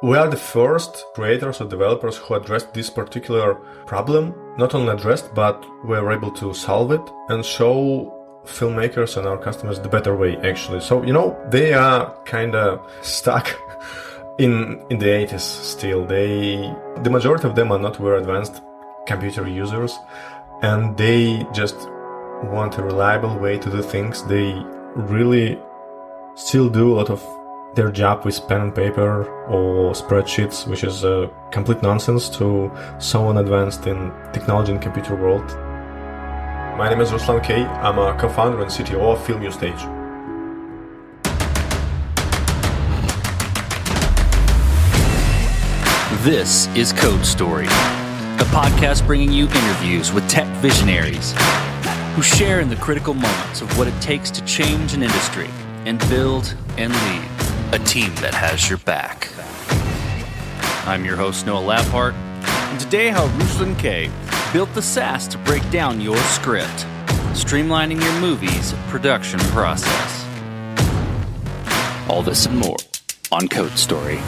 We are the first creators or developers who addressed this particular problem. Not only addressed, but were able to solve it and show filmmakers and our customers the better way, actually. So, they are kind of stuck in the 80s still. The majority of them are not very advanced computer users, and they just want a reliable way to do things. They really still do a lot of their job with pen and paper or spreadsheets, which is complete nonsense to someone advanced in technology and computer world. My name is Ruslan K. I'm a co-founder and CTO of FilmUstage. This is Code Story, a podcast bringing you interviews with tech visionaries who share in the critical moments of what it takes to change an industry and build and lead a team that has your back. I'm your host, Noah Laphart, and today how Ruslan K built the SaaS to break down your script, streamlining your movie's production process. All this and more on Code Story.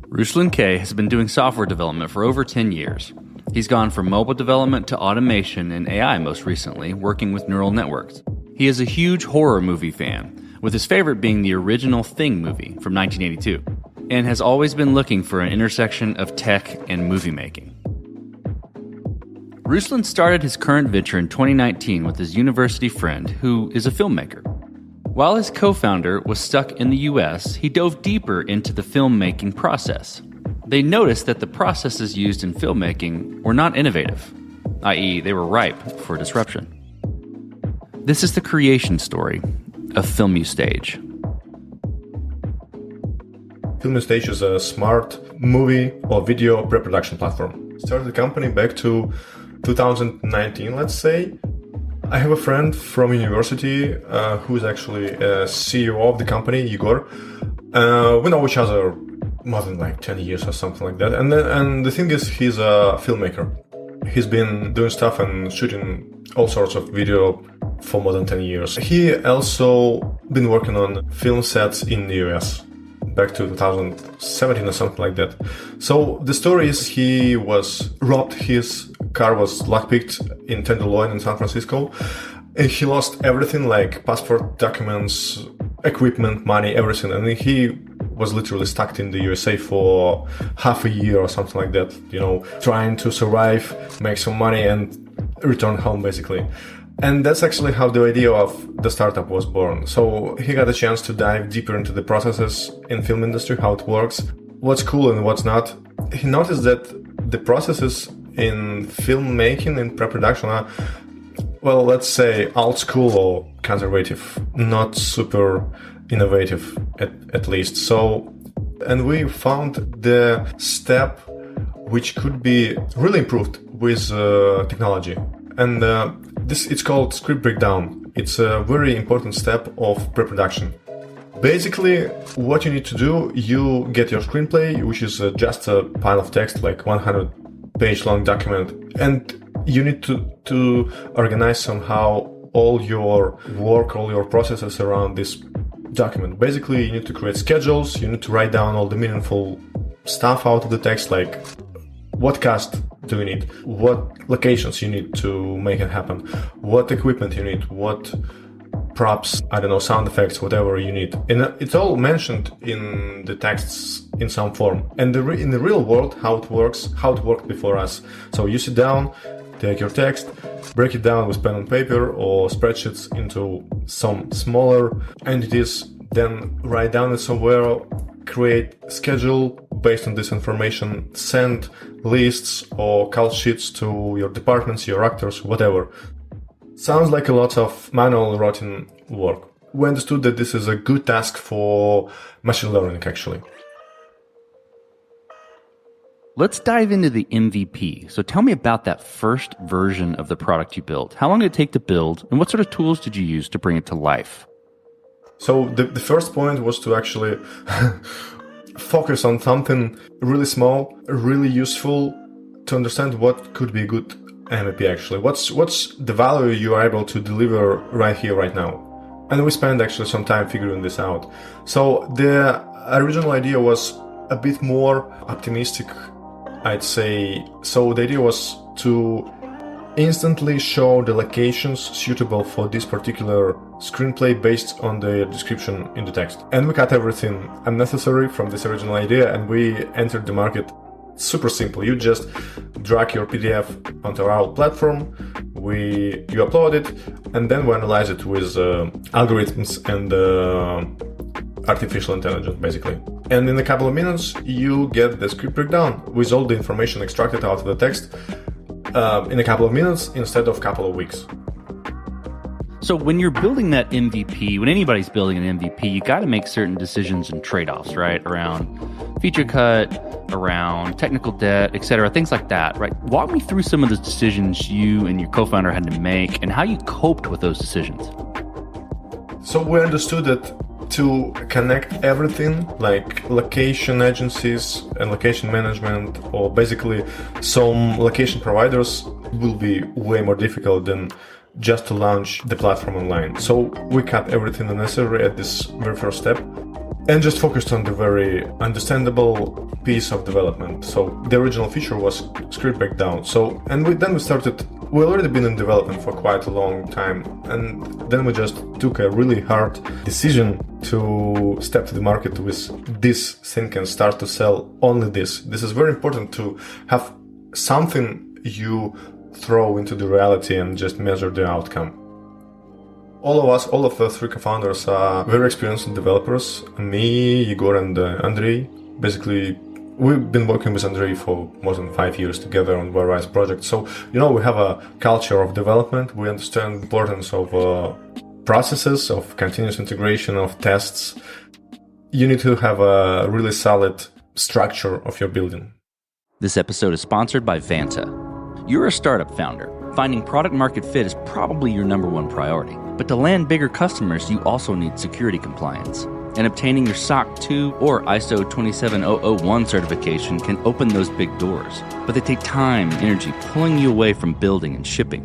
Ruslan K has been doing software development for over 10 years. He's gone from mobile development to automation and AI most recently, working with neural networks. He is a huge horror movie fan, with his favorite being the original Thing movie from 1982, and has always been looking for an intersection of tech and movie making. Ruslan started his current venture in 2019 with his university friend, who is a filmmaker. While his co-founder was stuck in the US, he dove deeper into the filmmaking process. They noticed that the processes used in filmmaking were not innovative, i.e., they were ripe for disruption. This is the creation story of FilmUstage. FilmUstage is a smart movie or video pre-production platform. Started the company back to 2019, let's say. I have a friend from university who is actually a CEO of the company, Igor. We know each other more than 10 years or something like that. And the thing is, he's a filmmaker. He's been doing stuff and shooting all sorts of video for more than 10 years. He also been working on film sets in the US back to 2017 or something like that. So the story is he was robbed, his car was lockpicked in Tenderloin in San Francisco. And he lost everything like passport, documents, equipment, money, everything. And he was literally stuck in the USA for half a year or something like that, trying to survive, make some money and return home basically. And that's actually how the idea of the startup was born. So he got a chance to dive deeper into the processes in film industry, how it works, what's cool and what's not. He noticed that the processes in filmmaking and pre-production are, well, let's say old school or conservative, not super innovative at least. So, and we found the step which could be really improved with technology. And it's called script breakdown. It's a very important step of pre-production. Basically, what you need to do, you get your screenplay, which is just a pile of text, like 100-page long document, and you need to organize somehow all your work, all your processes around this document. Basically, you need to create schedules, you need to write down all the meaningful stuff out of the text, like what cast do you need, what locations you need to make it happen, what equipment you need, what props, sound effects, whatever you need. And it's all mentioned in the texts in some form. And in the real world, how it worked before us. So you sit down, take your text, break it down with pen and paper or spreadsheets into some smaller entities, then write down it somewhere, create schedule based on this information, send lists or call sheets to your departments, your actors, whatever. Sounds like a lot of manual routine work. We understood that this is a good task for machine learning, actually. Let's dive into the MVP. So tell me about that first version of the product you built. How long did it take to build, and what sort of tools did you use to bring it to life? So the first point was to actually focus on something really small, really useful to understand what could be a good MVP actually. What's the value you are able to deliver right here, right now? And we spent actually some time figuring this out. So the original idea was a bit more optimistic, I'd say. So the idea was to instantly show the locations suitable for this particular screenplay based on the description in the text. And we cut everything unnecessary from this original idea, and we entered the market super simple. You just drag your PDF onto our platform, you upload it, and then we analyze it with algorithms and artificial intelligence, basically. And in a couple of minutes, you get the script breakdown with all the information extracted out of the text in a couple of minutes instead of a couple of weeks. So when you're building that MVP, when anybody's building an MVP, you got to make certain decisions and trade-offs, right? Around feature cut, around technical debt, etc., things like that, right? Walk me through some of the decisions you and your co-founder had to make and how you coped with those decisions. So we understood that to connect everything, like location agencies and location management, or basically some location providers, will be way more difficult than just to launch the platform online. So we cut everything unnecessary at this very first step and just focused on the very understandable piece of development. So the original feature was script breakdown. We already been in development for quite a long time, and then we just took a really hard decision to step to the market with this thing and start to sell only this. This is very important, to have something you throw into the reality and just measure the outcome. All of the three co-founders are very experienced developers. Me, Igor, and Andrei. Basically, we've been working with Andrei for more than 5 years together on various projects. So, we have a culture of development. We understand the importance of processes, of continuous integration, of tests. You need to have a really solid structure of your building. This episode is sponsored by Vanta. You're a startup founder. Finding product market fit is probably your number one priority. But to land bigger customers, you also need security compliance. And obtaining your SOC 2 or ISO 27001 certification can open those big doors. But they take time and energy, pulling you away from building and shipping.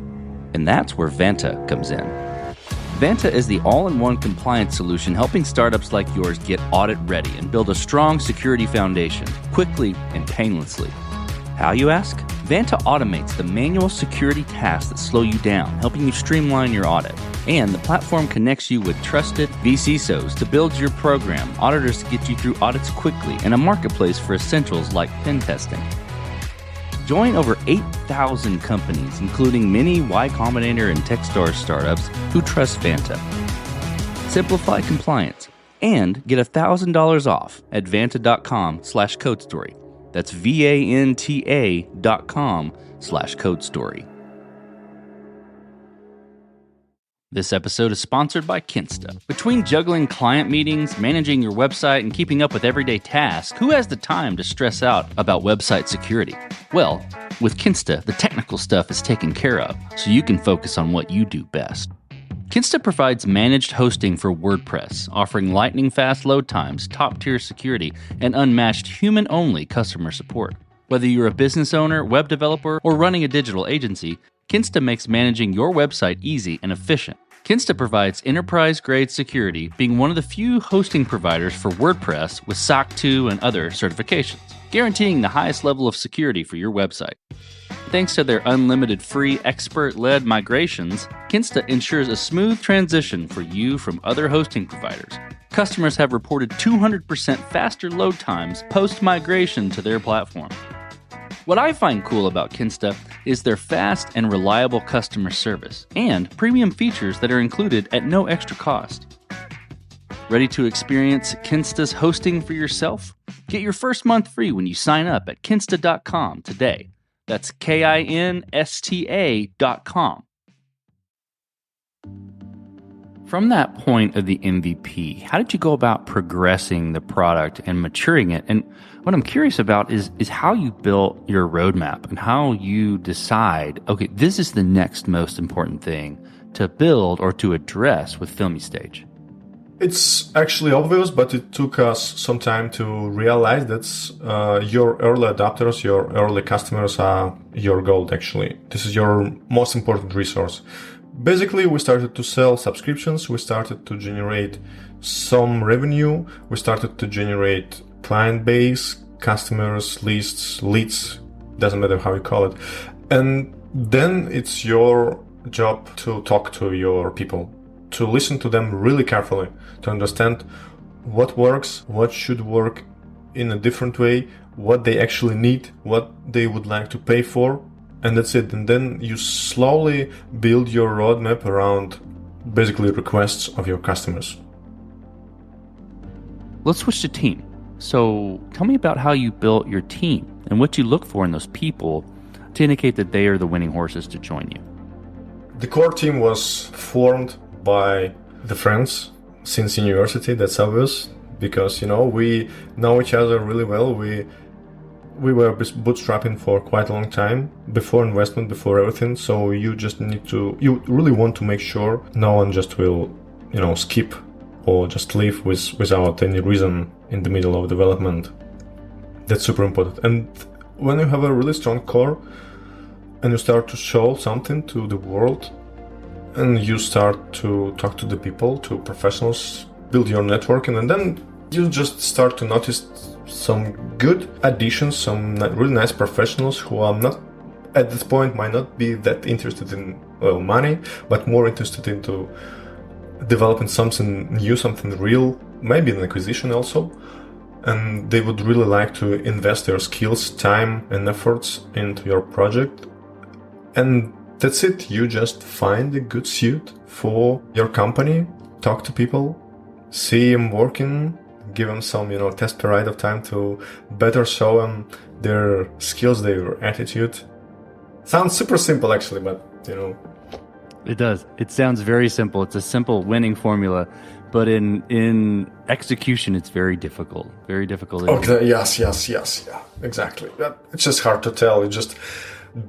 And that's where Vanta comes in. Vanta is the all-in-one compliance solution helping startups like yours get audit ready and build a strong security foundation quickly and painlessly. How, you ask? Vanta automates the manual security tasks that slow you down, helping you streamline your audit. And the platform connects you with trusted vCISOs to build your program, auditors to get you through audits quickly, and a marketplace for essentials like pen testing. Join over 8,000 companies, including many Y Combinator and Techstars startups who trust Vanta. Simplify compliance and get $1,000 off at vanta.com/codestory. That's vanta.com/codestory. This episode is sponsored by Kinsta. Between juggling client meetings, managing your website, and keeping up with everyday tasks, who has the time to stress out about website security? Well, with Kinsta, the technical stuff is taken care of, so you can focus on what you do best. Kinsta provides managed hosting for WordPress, offering lightning-fast load times, top-tier security, and unmatched human-only customer support. Whether you're a business owner, web developer, or running a digital agency, Kinsta makes managing your website easy and efficient. Kinsta provides enterprise-grade security, being one of the few hosting providers for WordPress with SOC 2 and other certifications, guaranteeing the highest level of security for your website. Thanks to their unlimited free expert-led migrations, Kinsta ensures a smooth transition for you from other hosting providers. Customers have reported 200% faster load times post-migration to their platform. What I find cool about Kinsta is their fast and reliable customer service and premium features that are included at no extra cost. Ready to experience Kinsta's hosting for yourself? Get your first month free when you sign up at kinsta.com today. That's KINSTA.com. From that point of the MVP, how did you go about progressing the product and maturing it? And what I'm curious about is how you built your roadmap and how you decide, okay, this is the next most important thing to build or to address with FilmiStage. It's actually obvious, but it took us some time to realize that your early adopters, your early customers are your gold, actually. This is your most important resource. basically we started to sell subscriptions, we started to generate some revenue, we started to generate client base, customers, lists, leads, doesn't matter how you call it. And then it's your job to talk to your people, to listen to them really carefully, to understand what works, what should work in a different way, what they actually need, what they would like to pay for, and that's it. And then you slowly build your roadmap around basically requests of your customers. Let's switch to team. So tell me about how you built your team and what you look for in those people to indicate that they are the winning horses to join you. The core team was formed by the friends since university, that's obvious, because, we know each other really well. We were bootstrapping for quite a long time, before investment, before everything. So you you really want to make sure no one just will, skip or just leave without any reason in the middle of development. That's super important. And when you have a really strong core and you start to show something to the world and you start to talk to the people, to professionals, build your networking, and then you just start to notice some good additions, some really nice professionals who are not, at this point, might not be that interested in money, but more interested into developing something new, something real, maybe an acquisition also. And they would really like to invest their skills, time, and efforts into your project. And that's it. You just find a good suit for your company, talk to people, see them working, give them some, test period of time to better show them their skills, their attitude. Sounds super simple, actually, but, It does. It sounds very simple. It's a simple winning formula, but in execution, it's very difficult. Very difficult. Okay. Yes. Yeah. Exactly. It's just hard to tell. You just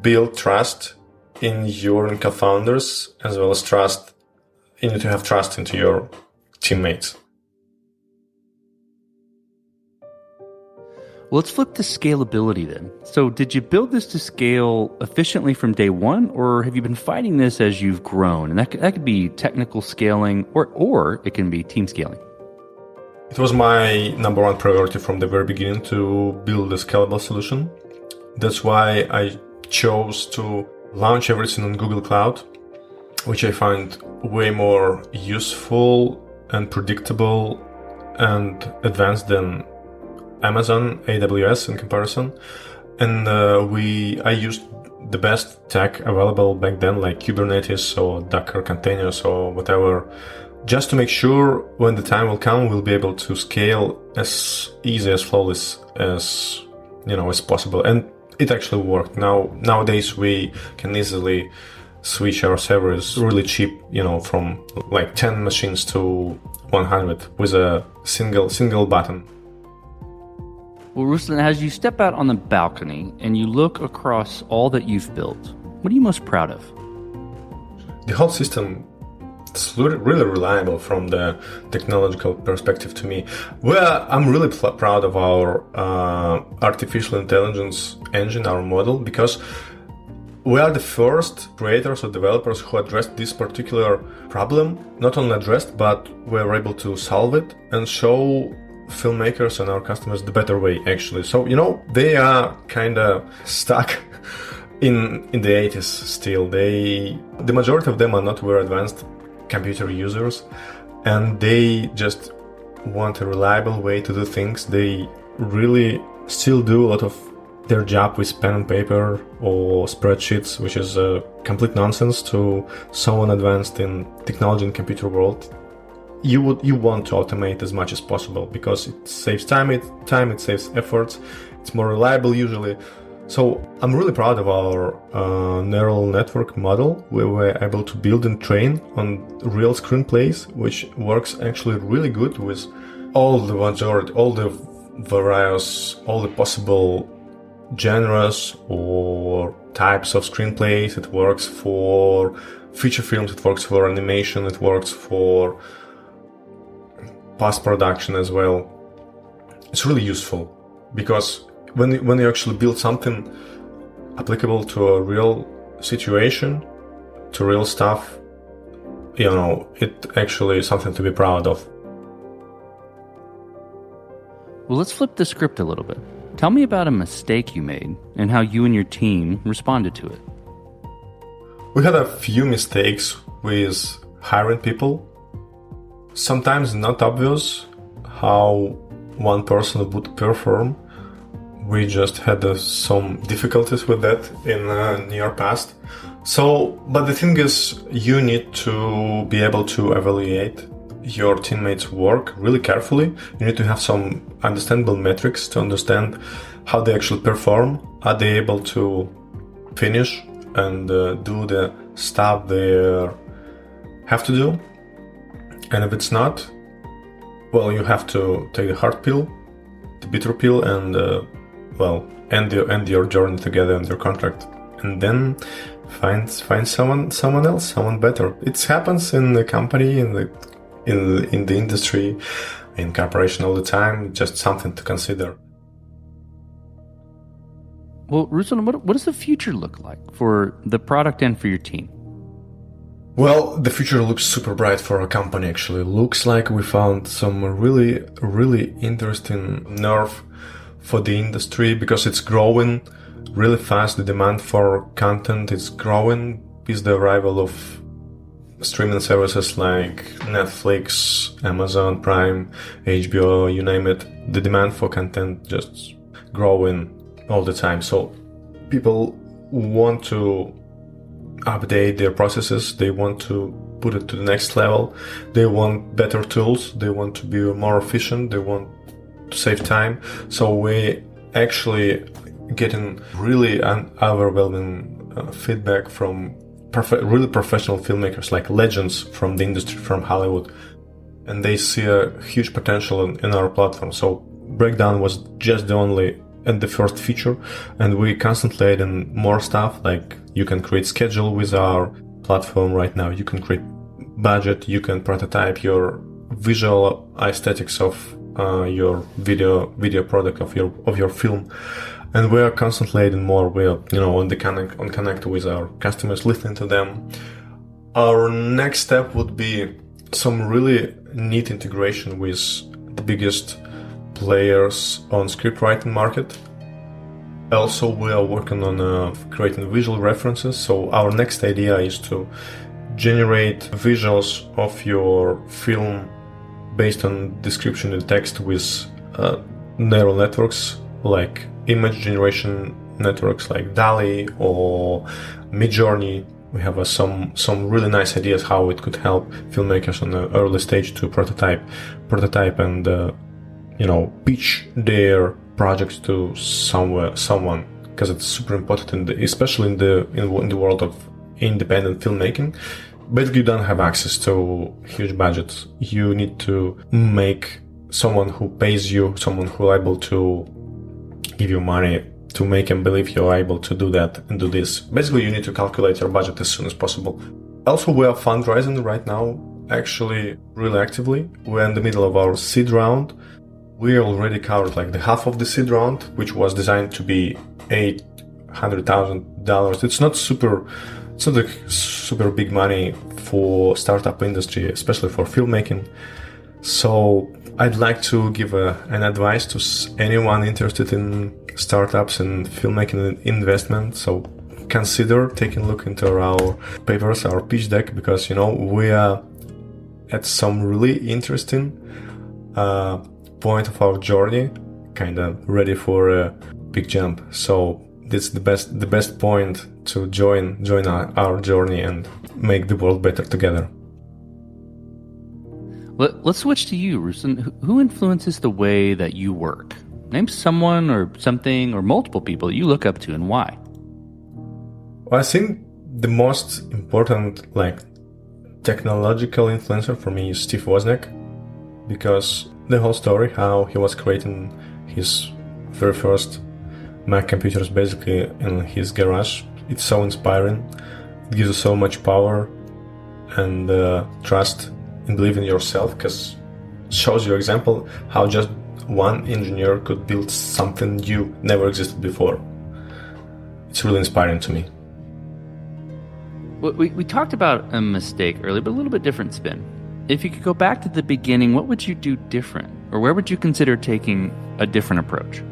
build trust in your co-founders, as well as trust. You need to have trust into your teammates. Let's flip to scalability then. So did you build this to scale efficiently from day one, or have you been fighting this as you've grown? And that could be technical scaling, or it can be team scaling. It was my number one priority from the very beginning to build a scalable solution. That's why I chose to launch everything on Google Cloud, which I find way more useful and predictable and advanced than Amazon, AWS in comparison. And I used the best tech available back then, like Kubernetes or Docker containers or whatever, just to make sure when the time will come, we'll be able to scale as easy, as flawless as possible. And it actually worked. Nowadays we can easily switch our servers really cheap, from like 10 machines to 100 with a single button. Well, Ruslan, as you step out on the balcony and you look across all that you've built, what are you most proud of? The whole system is really reliable from the technological perspective to me. Well, I'm really proud of our artificial intelligence engine, our model, because we are the first creators or developers who addressed this particular problem. Not only addressed, but were able to solve it and show filmmakers and our customers the better way, actually. So, they are kind of stuck in the 80s still. The majority of them are not very advanced computer users, and they just want a reliable way to do things. They really still do a lot of their job with pen and paper or spreadsheets, which is complete nonsense to someone advanced in technology and computer world. You want to automate as much as possible because it saves time, it saves efforts, it's more reliable usually. So I'm really proud of our neural network model. We were able to build and train on real screenplays, which works actually really good with all the various, all the possible genres or types of screenplays. It works for feature films, it works for animation, it works for post-production as well. It's really useful because when you actually build something applicable to a real situation, to real stuff, it actually is something to be proud of. Well, let's flip the script a little bit. Tell me about a mistake you made and how you and your team responded to it. We had a few mistakes with hiring people. Sometimes not obvious how one person would perform. We just had some difficulties with that in near past. But the thing is, you need to be able to evaluate your teammates' work really carefully. You need to have some understandable metrics to understand how they actually perform. Are they able to finish and do the stuff they have to do? And if it's not, well, you have to take the hard pill, the bitter pill, and end your journey together and your contract, and then find someone else, someone better. It happens in the company, in the industry, in corporation all the time. Just something to consider. Well, Ruslan, what does the future look like for the product and for your team? Well, the future looks super bright for our company, actually. Looks like we found some really, really interesting nerve for the industry because it's growing really fast. The demand for content is growing with the arrival of streaming services like Netflix, Amazon Prime, HBO, you name it. The demand for content just growing all the time. So people want to update their processes. They want to put it to the next level. They want better tools. They want to be more efficient. They want to save time. So we actually getting really overwhelming feedback from really professional filmmakers, like legends from the industry, from Hollywood, and they see a huge potential in our platform. So Breakdown was just the first feature, and we constantly adding more stuff. Like you can create schedule with our platform right now. You can create budget. You can prototype your visual aesthetics of your video product of your film. And we are constantly adding more. We are, on connect with our customers, listening to them. Our next step would be some really neat integration with the biggest players on script writing market. Also, we are working on creating visual references. So our next idea is to generate visuals of your film based on description and text with neural networks, like image generation networks like DALL-E or Midjourney. We have some really nice ideas how it could help filmmakers on the early stage to prototype and pitch their projects to someone, because it's super important, especially in the world of independent filmmaking. Basically, you don't have access to huge budgets. You need to make someone who pays you, someone who is able to give you money to make them believe you're able to do that and do this. Basically, you need to calculate your budget as soon as possible. Also, we are fundraising right now, actually really actively. We're in the middle of our seed round. We already covered like the half of the seed round, which was designed to be $800,000. It's not a super big money for startup industry, especially for filmmaking. So I'd like to give an advice to anyone interested in startups and filmmaking investment. So consider taking a look into our papers, our pitch deck, because we are at some really interesting point of our journey, kind of ready for a big jump. So this is the best point to join our journey and make the world better together. Let's switch to you, Ruslan. Who influences the way that you work? Name someone or something or multiple people that you look up to, and why. Well, I think the most important technological influencer for me is Steve Wozniak, because the whole story, how he was creating his very first Mac computers basically in his garage, it's so inspiring. It gives you so much power and trust and believe in yourself, because it shows you example how just one engineer could build something new, never existed before. It's really inspiring to me. We talked about a mistake earlier, but a little bit different spin. If you could go back to the beginning, what would you do different? Or where would you consider taking a different approach?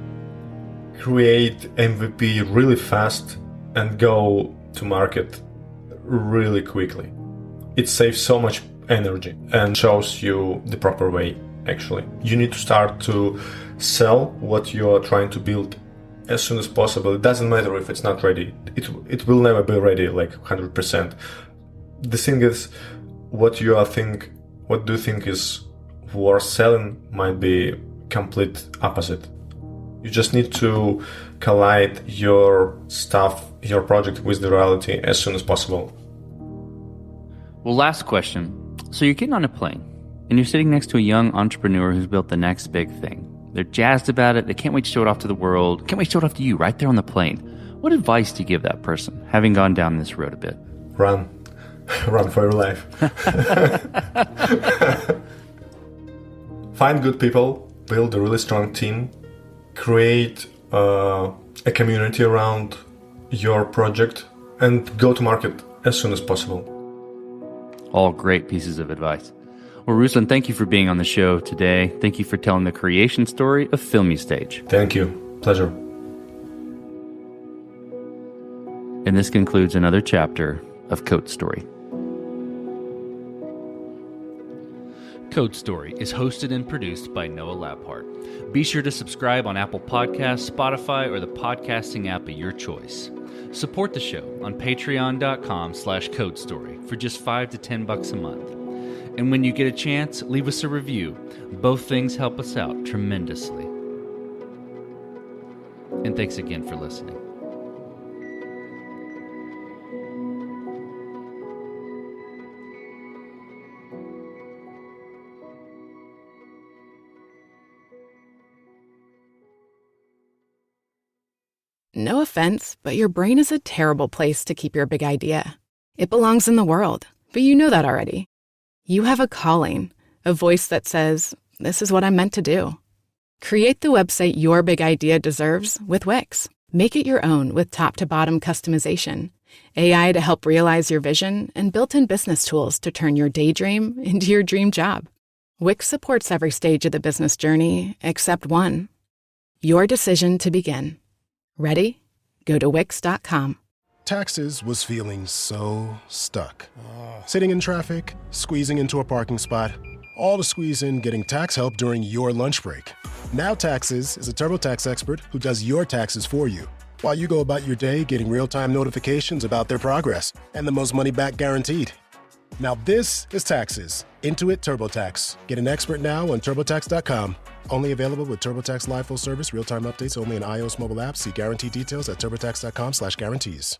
Create MVP really fast and go to market really quickly. It saves so much energy and shows you the proper way, actually. You need to start to sell what you are trying to build as soon as possible. It doesn't matter if it's not ready. It will never be ready like 100%. The thing is, what do you think is worth selling might be complete opposite. You just need to collide your stuff, your project with the reality as soon as possible. Well, last question. So you're getting on a plane and you're sitting next to a young entrepreneur who's built the next big thing. They're jazzed about it. They can't wait to show it off to the world. Can't wait to show it off to you right there on the plane. What advice do you give that person, having gone down this road a bit? Run. Run for your life. Find good people, build a really strong team, create a community around your project, and go to market as soon as possible. All great pieces of advice. Well, Ruslan, thank you for being on the show today. Thank you for telling the creation story of FilmyStage. Thank you. Pleasure. And this concludes another chapter of Code Story. Code Story is hosted and produced by Noah Labhart. Be sure to subscribe on Apple Podcasts, Spotify, or the podcasting app of your choice. Support the show on patreon.com/codestory for just $5 to $10 a month. And when you get a chance, leave us a review. Both things help us out tremendously. And thanks again for listening. No offense, but your brain is a terrible place to keep your big idea. It belongs in the world, but you know that already. You have a calling, a voice that says, this is what I'm meant to do. Create the website your big idea deserves with Wix. Make it your own with top-to-bottom customization, AI to help realize your vision, and built-in business tools to turn your daydream into your dream job. Wix supports every stage of the business journey except one. Your decision to begin. Ready? Go to Wix.com. Taxes was feeling so stuck. Sitting in traffic, squeezing into a parking spot, all to squeeze in getting tax help during your lunch break. Now Taxes is a TurboTax expert who does your taxes for you, while you go about your day getting real-time notifications about their progress and the most money back guaranteed. Now this is Taxes. Intuit TurboTax. Get an expert now on TurboTax.com. Only available with TurboTax Live Full Service, real-time updates only in iOS mobile apps. See guarantee details at TurboTax.com/guarantees.